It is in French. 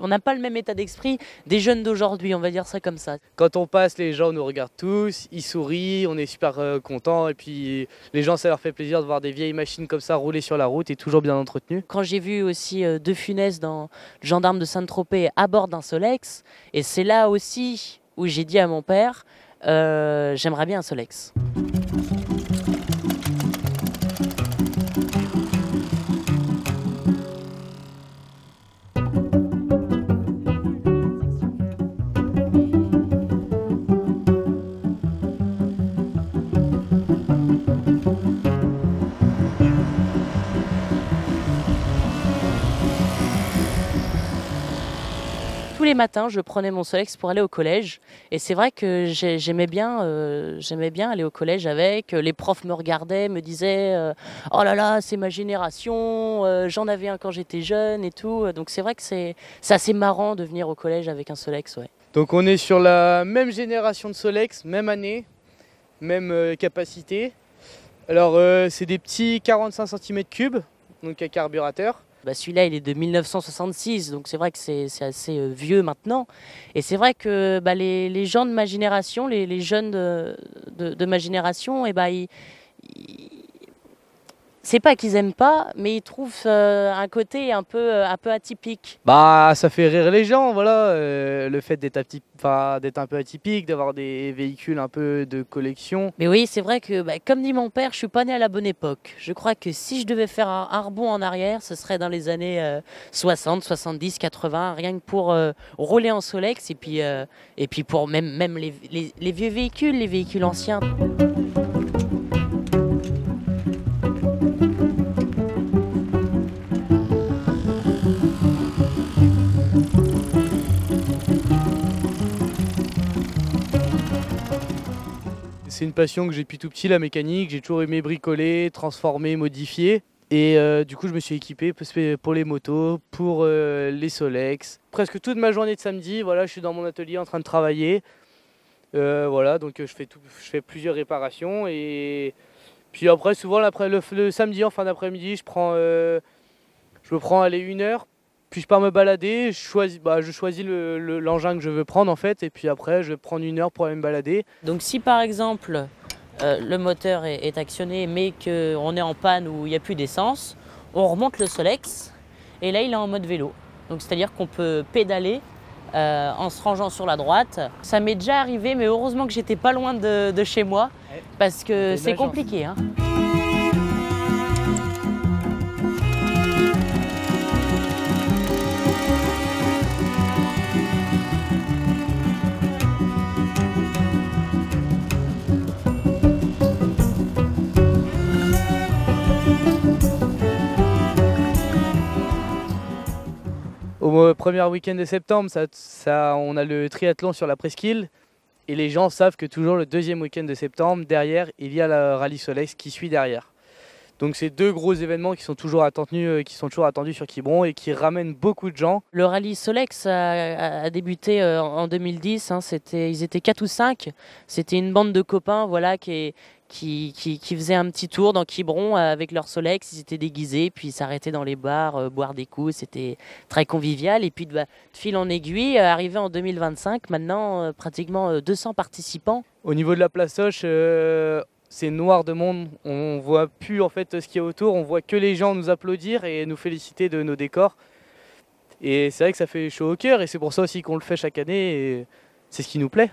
On n'a pas le même état d'esprit des jeunes d'aujourd'hui, on va dire ça comme ça. Quand on passe, les gens nous regardent tous, ils sourient, on est super contents. Et puis les gens, ça leur fait plaisir de voir des vieilles machines comme ça rouler sur la route et toujours bien entretenues. Quand j'ai vu aussi De Funès dans Le Gendarme de Saint-Tropez à bord d'un Solex, et c'est là aussi où j'ai dit à mon père, j'aimerais bien un Solex. Tous les matins, je prenais mon Solex pour aller au collège. Et c'est vrai que j'aimais bien aller au collège avec. Les profs me regardaient, me disaient oh là là, c'est ma génération, j'en avais un quand j'étais jeune et tout. Donc c'est vrai que c'est assez marrant de venir au collège avec un Solex. Ouais. Donc on est sur la même génération de Solex, même année, même capacité. Alors c'est des petits 45 cm3, donc à carburateur. Celui-là, il est de 1966, donc c'est vrai que c'est assez vieux maintenant. Et c'est vrai que les gens de ma génération, les jeunes de ma génération, c'est pas qu'ils aiment pas, mais ils trouvent un côté un peu atypique. Ça fait rire les gens, voilà, le fait d'être un peu atypique, d'avoir des véhicules un peu de collection. Mais oui, c'est vrai que, comme dit mon père, je suis pas né à la bonne époque. Je crois que si je devais faire un rebond en arrière, ce serait dans les années 60, 70, 80, rien que pour rouler en Solex et puis pour même les vieux véhicules, les véhicules anciens. C'est une passion que j'ai depuis tout petit, la mécanique. J'ai toujours aimé bricoler, transformer, modifier. Et du coup, je me suis équipé pour les motos, pour les Solex. Presque toute ma journée de samedi, voilà, je suis dans mon atelier en train de travailler. Voilà, donc je fais plusieurs réparations. Et puis après, souvent, le samedi, en fin d'après-midi, je me prends aller 1 heure. Puis je pars me balader, je choisis l'engin que je veux prendre en fait, et puis après je vais prendre 1 heure pour aller me balader. Donc si par exemple le moteur est actionné mais qu'on est en panne ou il n'y a plus d'essence, on remonte le Solex et là il est en mode vélo. Donc c'est-à-dire qu'on peut pédaler en se rangeant sur la droite. Ça m'est déjà arrivé, mais heureusement que j'étais pas loin de chez moi parce que c'est compliqué. Hein. Au premier week-end de septembre, on a le triathlon sur la presqu'île et les gens savent que toujours le deuxième week-end de septembre, derrière, il y a le rallye Solex qui suit derrière. Donc c'est deux gros événements qui sont toujours attendus sur Quiberon et qui ramènent beaucoup de gens. Le rallye Solex a débuté en 2010, hein, ils étaient 4 ou 5, c'était une bande de copains voilà, qui faisaient un petit tour dans Quiberon avec leur Solex, ils étaient déguisés, puis ils s'arrêtaient dans les bars, boire des coups, c'était très convivial. Et puis de fil en aiguille, arrivé en 2025, maintenant pratiquement 200 participants. Au niveau de la plaçoche, c'est noir de monde, on voit plus en fait ce qu'il y a autour, on voit que les gens nous applaudir et nous féliciter de nos décors. Et c'est vrai que ça fait chaud au cœur et c'est pour ça aussi qu'on le fait chaque année et c'est ce qui nous plaît.